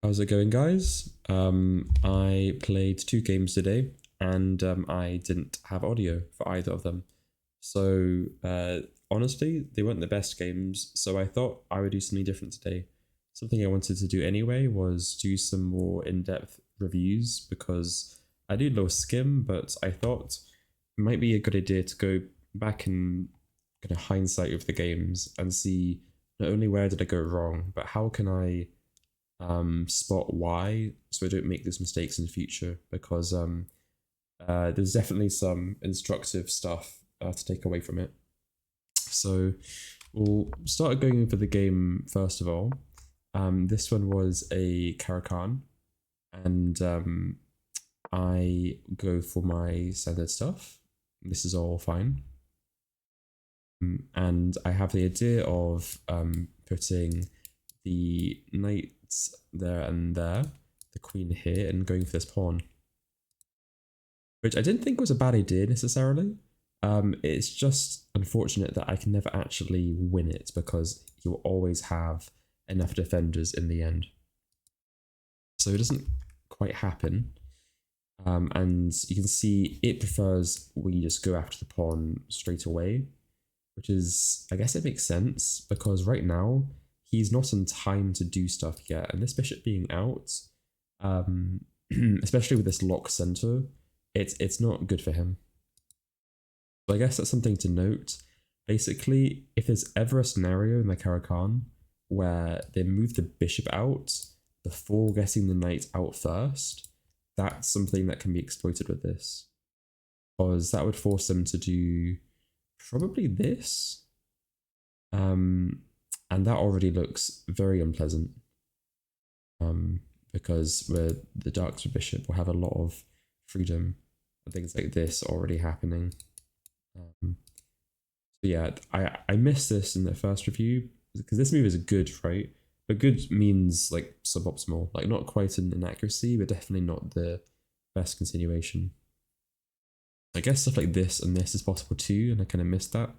How's it going, guys? I played two games today, and I didn't have audio for either of them. So, honestly, they weren't the best games, so I thought I would do something different today. Something I wanted to do anyway was do some more in-depth reviews because I do low skim, but I thought it might be a good idea to go back and kind of hindsight of the games and see not only where did I go wrong, but how can I spot why so I don't make those mistakes in the future because there's definitely some instructive stuff to take away from it. So we'll start going over the game first of all. This one was a Caracan, and I go for my standard stuff. This is all fine. And I have the idea of putting the knights there and there, the queen here, and going for this pawn. Which I didn't think was a bad idea necessarily. It's just unfortunate that I can never actually win it because you'll always have enough defenders in the end. So it doesn't quite happen. And you can see it prefers we just go after the pawn straight away, which is, I guess it makes sense because right now he's not in time to do stuff yet. And this bishop being out, especially with this lock center, it's not good for him. So I guess that's something to note. Basically, if there's ever a scenario in the Caracan where they move the bishop out before getting the knight out first, that's something that can be exploited with this. Because that would force them to do probably this. And that already looks very unpleasant. Because the dark bishop will have a lot of freedom and things like this already happening. So yeah, I missed this in the first review because this move is good, right? But good means like suboptimal, like not quite an inaccuracy, but definitely not the best continuation. I guess stuff like this and this is possible too, and I kind of missed that.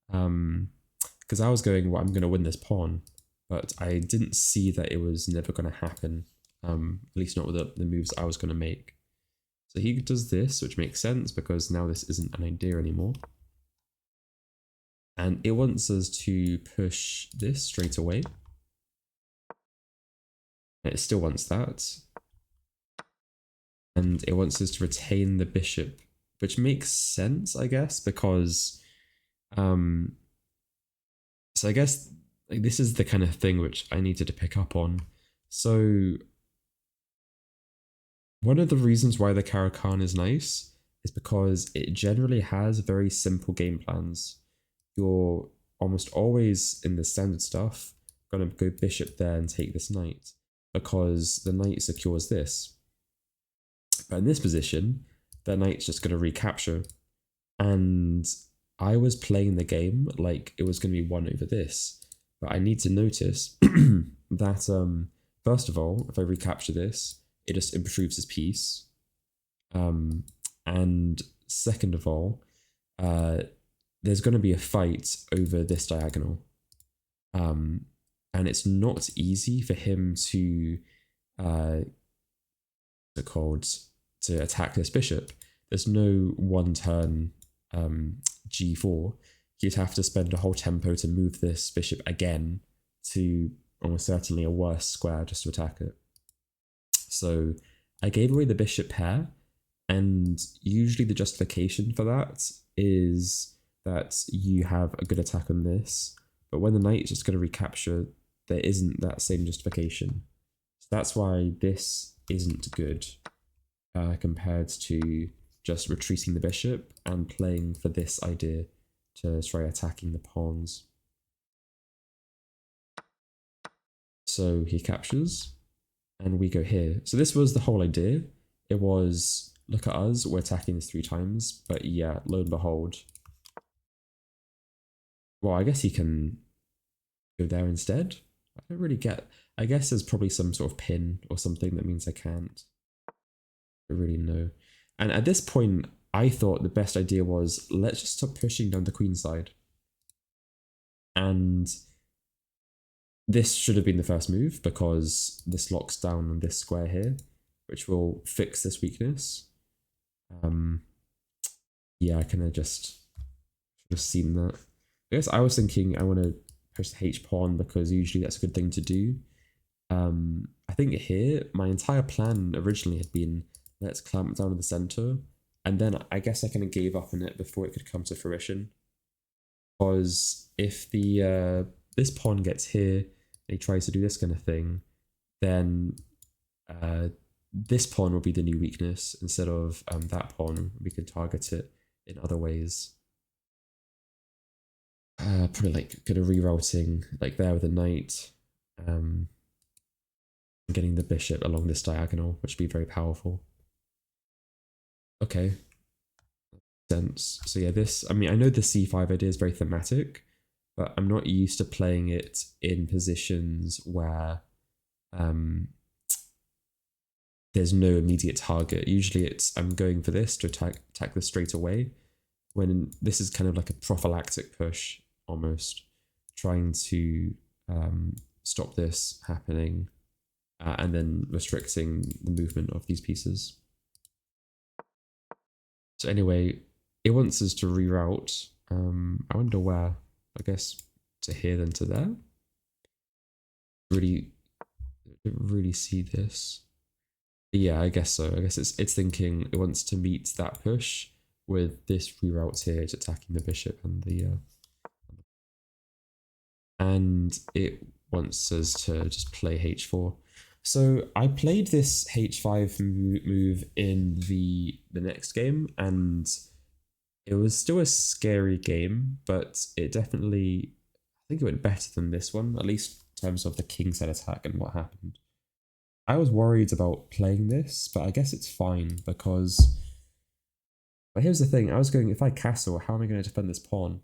Because I was going, well, I'm going to win this pawn, but I didn't see that it was never going to happen. At least not with the moves I was going to make. So he does this, which makes sense because now this isn't an idea anymore. And it wants us to push this straight away. And it still wants that. And it wants us to retain the bishop, which makes sense, I guess, because so I guess like this is the kind of thing which I needed to pick up on. So one of the reasons why the Caracan is nice is because it generally has very simple game plans. You're almost always in the standard stuff going to go bishop there and take this knight because the knight secures this. But in this position, the knight's just going to recapture. And I was playing the game like it was going to be one over this. But I need to notice that, first of all, if I recapture this, it just improves his piece. And second of all, there's going to be a fight over this diagonal. And it's not easy for him to to attack this bishop. There's no one turn g4. You'd have to spend a whole tempo to move this bishop again to almost certainly a worse square just to attack it. So I gave away the bishop pair, and usually the justification for that is that you have a good attack on this, but when the knight is just going to recapture, there isn't that same justification. So that's why this isn't good compared to just retreating the bishop and playing for this idea to try attacking the pawns. So he captures, and we go here. So this was the whole idea. It was, look at us, we're attacking this 3 times, but yeah, lo and behold. Well, I guess he can go there instead. I don't really get, I guess there's probably some sort of pin or something that means I can't. I don't really know. And at this point, I thought the best idea was, let's just stop pushing down the queen side. And this should have been the first move because this locks down on this square here, which will fix this weakness. Yeah, I kind of just seen that. I guess I was thinking I want to push the H pawn because usually that's a good thing to do. I think here my entire plan originally had been let's clamp down in the center, and then I guess I kind of gave up on it before it could come to fruition. Because if the this pawn gets here and he tries to do this kind of thing, then this pawn will be the new weakness instead of that pawn. We can target it in other ways. Probably like kind of rerouting like there with a knight, getting the bishop along this diagonal, which would be very powerful. Okay, sense. So yeah, this, I mean, I know the c5 idea is very thematic, but I'm not used to playing it in positions where there's no immediate target. Usually it's I'm going for this to attack this straight away, when this is kind of like a prophylactic push almost, trying to stop this happening and then restricting the movement of these pieces. So anyway, it wants us to reroute. I wonder where. I guess to here then to there. Really, didn't really see this. But yeah, I guess so. I guess it's thinking it wants to meet that push with this reroute here. It's attacking the bishop and the and it wants us to just play h4. So I played this h5 move in the next game, and it was still a scary game, but it definitely, I think it went better than this one, at least in terms of the kingside attack and what happened. I was worried about playing this, but I guess it's fine because, but here's the thing, I was going, if I castle, how am I going to defend this pawn?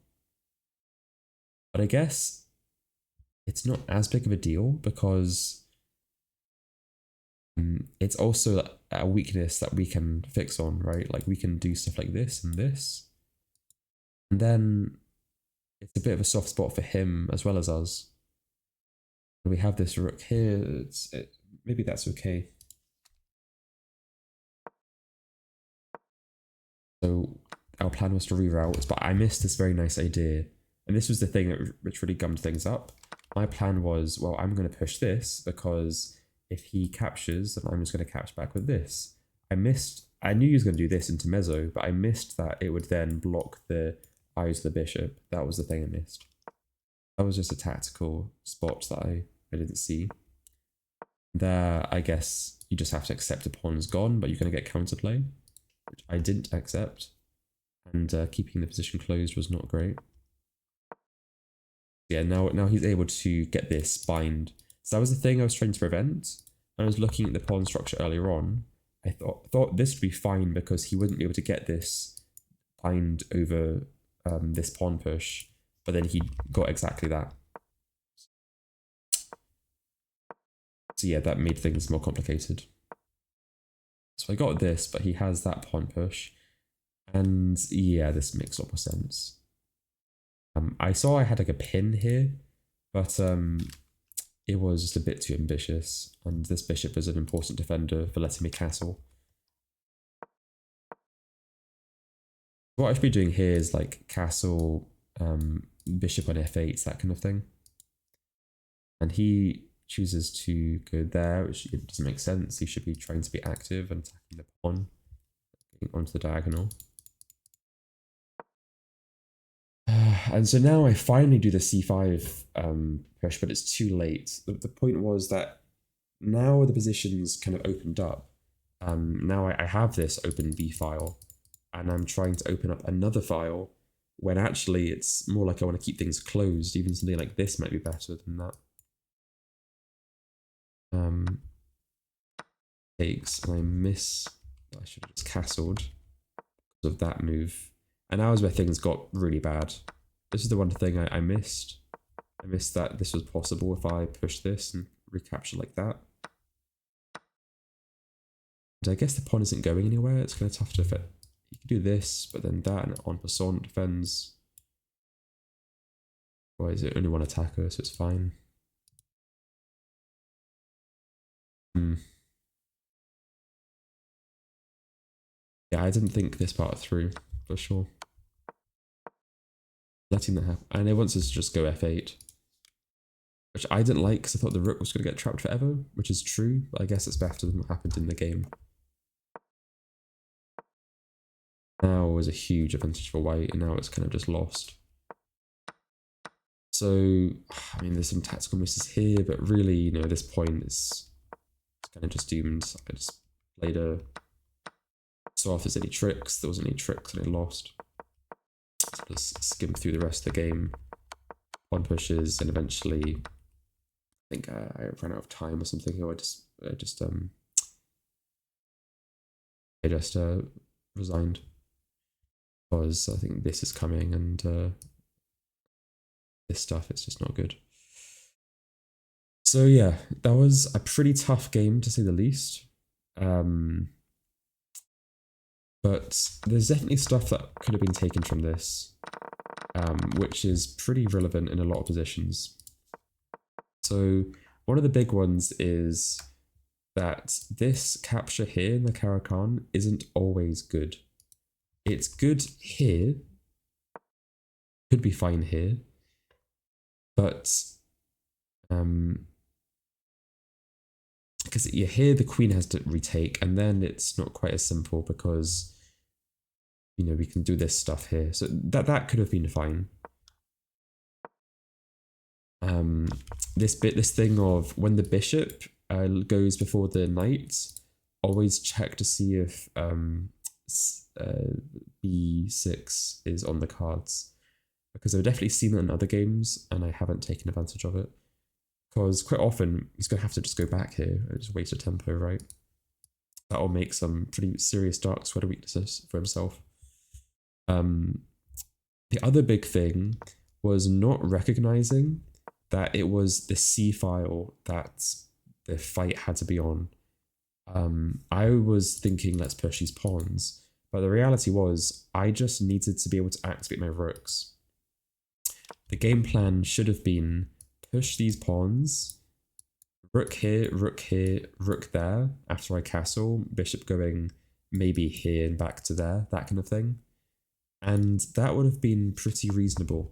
But I guess it's not as big of a deal because it's also a weakness that we can fix on, right? Like we can do stuff like this and this. And then it's a bit of a soft spot for him as well as us. We have this rook here. Maybe that's okay. So our plan was to reroute, but I missed this very nice idea. And this was the thing which really gummed things up. My plan was, well, I'm going to push this because if he captures, then I'm just going to capture back with this. I knew he was going to do this into mezzo, but I missed that it would then block the eyes of the bishop. That was the thing I missed. That was just a tactical spot that I didn't see. There, I guess you just have to accept a pawn's gone, but you're going to get counterplay, which I didn't accept. And keeping the position closed was not great. Yeah, now he's able to get this bind. So that was the thing I was trying to prevent. I was looking at the pawn structure earlier on. I thought this would be fine because he wouldn't be able to get this bind over this pawn push, but then he got exactly that. So yeah, that made things more complicated. So I got this, but he has that pawn push. And yeah, this makes a lot more sense. I saw I had like a pin here, but it was just a bit too ambitious. And this bishop is an important defender for letting me castle. What I should be doing here is like castle, bishop on f8, that kind of thing. And he chooses to go there, which doesn't make sense. He should be trying to be active and attacking the pawn, getting onto the diagonal. And so now I finally do the c5 push, but it's too late. The point was that now the position's kind of opened up. Now I have this open B file, and I'm trying to open up another file when actually it's more like I want to keep things closed. Even something like this might be better than that. Takes, and I miss. I should have just castled because of that move. And that was where things got really bad. This is the one thing I missed. I missed that this was possible if I push this and recapture like that. And I guess the pawn isn't going anywhere. It's kind of tough to defend. You can do this, but then that and en passant defends. Why is it only one attacker, so it's fine. Hmm. Yeah, I didn't think this part through, for sure. Letting that happen. And it wants us to just go f8. Which I didn't like because I thought the rook was going to get trapped forever, which is true, but I guess it's better than what happened in the game. Now was a huge advantage for white, and now it's kind of just lost. So, I mean, there's some tactical misses here, but really, you know, at this point, it's kind of just doomed. I just played a... Saw if there's any tricks. There wasn't any tricks, and I lost. So just skimmed through the rest of the game. Pawn pushes, and eventually, I think I ran out of time or something. Or I just resigned. Because I think this is coming, and this stuff is just not good. So yeah, that was a pretty tough game to say the least. But there's definitely stuff that could have been taken from this, which is pretty relevant in a lot of positions. So one of the big ones is that this capture here in the Caro-Kann isn't always good. It's good here, could be fine here, but because here the queen has to retake, and then it's not quite as simple because, you know, we can do this stuff here. So that could have been fine. This thing of when the bishop goes before the knight, always check to see if b6 is on the cards, because I've definitely seen it in other games and I haven't taken advantage of it. Because quite often he's going to have to just go back here and just waste a tempo, right? That'll make some pretty serious dark sweater weaknesses for himself. The other big thing was not recognizing that it was the C file that the fight had to be on. I was thinking, let's push these pawns, but the reality was I just needed to be able to activate my rooks. The game plan should have been push these pawns, rook here, rook there, after I castle, bishop going maybe here and back to there, that kind of thing. And that would have been pretty reasonable.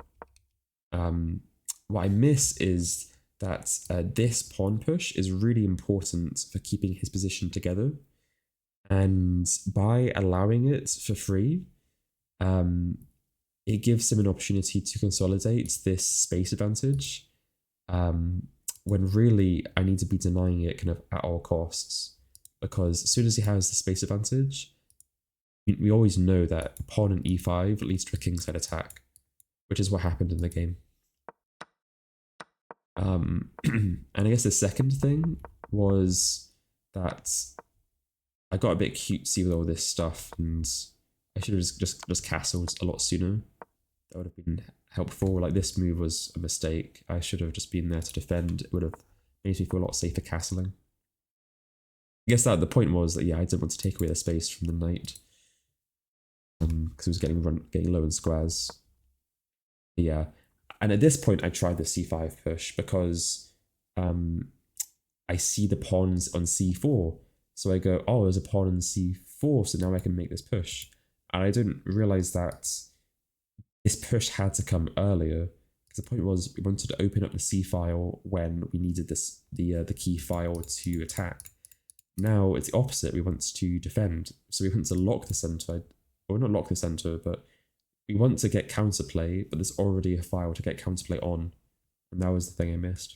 What I miss is that this pawn push is really important for keeping his position together. And by allowing it for free, it gives him an opportunity to consolidate this space advantage, when really I need to be denying it kind of at all costs. Because as soon as he has the space advantage, we always know that pawn and e5 leads to a kingside attack, which is what happened in the game. And I guess the second thing was that I got a bit cutesy with all this stuff, and I should have just castled a lot sooner. That would have been helpful. Like, this move was a mistake. I should have just been there to defend. It would have made me feel a lot safer castling. I guess that the point was that, yeah, I didn't want to take away the space from the knight, because it was getting low in squares. Yeah, and at this point I tried the c5 push because I see the pawns on c4, so I go, oh, there's a pawn on c4, so now I can make this push. And I didn't realize that this push had to come earlier, because the point was we wanted to open up the c file when we needed the key file to attack. Now it's the opposite. We want to defend, so we want to lock the center, or not lock the center, but we want to get counterplay, but there's already a file to get counterplay on, and that was the thing I missed.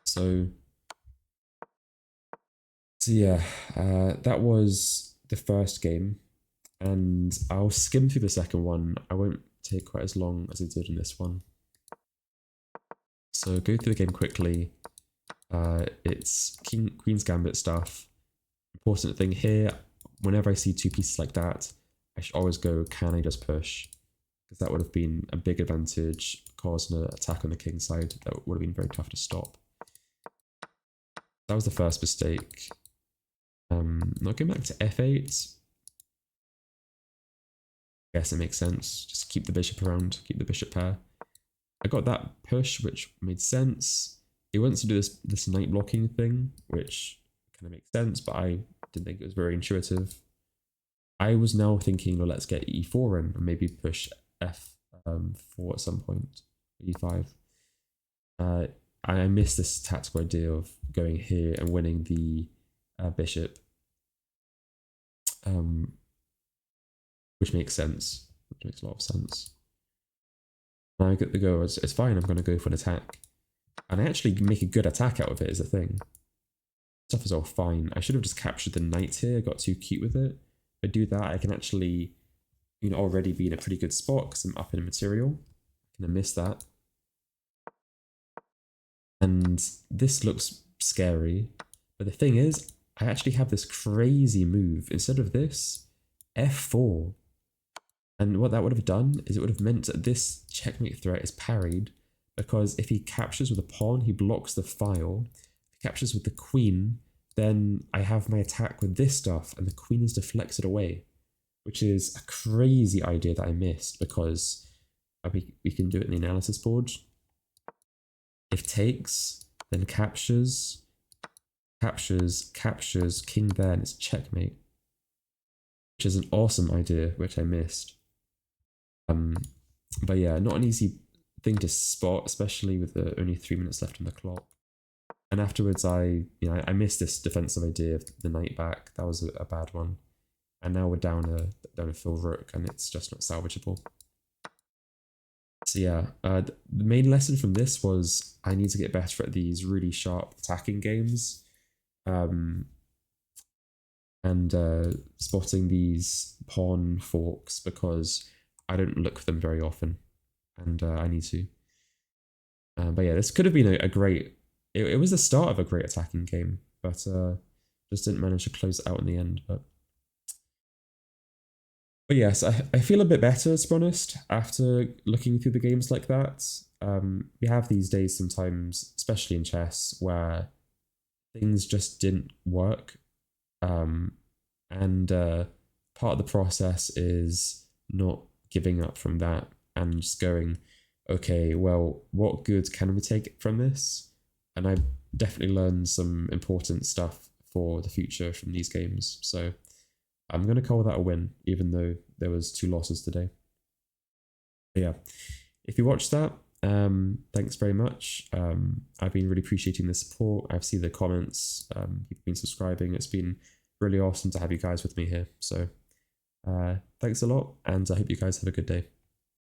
So yeah, that was the first game, and I'll skim through the second one. I won't take quite as long as I did in this one. So go through the game quickly. It's Queen's Gambit stuff. Important thing here, whenever I see two pieces like that, I should always go, can I just push? Because that would have been a big advantage, causing an attack on the king side that would have been very tough to stop. That was the first mistake. Now going back to f8. I guess it makes sense. Just keep the bishop around, keep the bishop pair. I got that push, which made sense. he wants to do this night blocking thing, which kind of makes sense, but I didn't think it was very intuitive. I was now thinking, well, let's get e4 in and maybe push f4 at some point, e5. I missed this tactical idea of going here and winning the bishop, which makes sense. Which makes a lot of sense. Now I get the go. It's fine. I'm going to go for an attack, and I actually make a good attack out of it. Is the thing. Stuff is all fine. I should have just captured the knight here. I got too cute with it. If I do that, I can actually, already be in a pretty good spot because I'm up in material. I'm gonna miss that. And this looks scary, but the thing is, I actually have this crazy move. Instead of this, f4. And what that would have done is it would have meant that this checkmate threat is parried, because if he captures with a pawn, he blocks the file. If he captures with the queen, then I have my attack with this stuff, and the queen is deflected away, which is a crazy idea that I missed, because we can do it in the analysis board. If takes, then captures, king there, and it's checkmate, which is an awesome idea, which I missed. But yeah, not an easy thing to spot, especially with the only 3 minutes left on the clock. And afterwards, I missed this defensive idea of the knight back. That was a bad one. And now we're down a full rook, and it's just not salvageable. So yeah, the main lesson from this was I need to get better at these really sharp attacking games, and spotting these pawn forks, because I don't look for them very often, and I need to. But yeah, this could have been a great. It was the start of a great attacking game, but just didn't manage to close it out in the end. But yes, I feel a bit better, to be honest, after looking through the games like that. We have these days sometimes, especially in chess, where things just didn't work. And part of the process is not giving up from that and just going, okay, well, what good can we take from this? And I definitely learned some important stuff for the future from these games. So I'm going to call that a win, even though there was 2 losses today. But yeah, if you watched that, thanks very much. I've been really appreciating the support. I've seen the comments. You've been subscribing. It's been really awesome to have you guys with me here. So thanks a lot, and I hope you guys have a good day.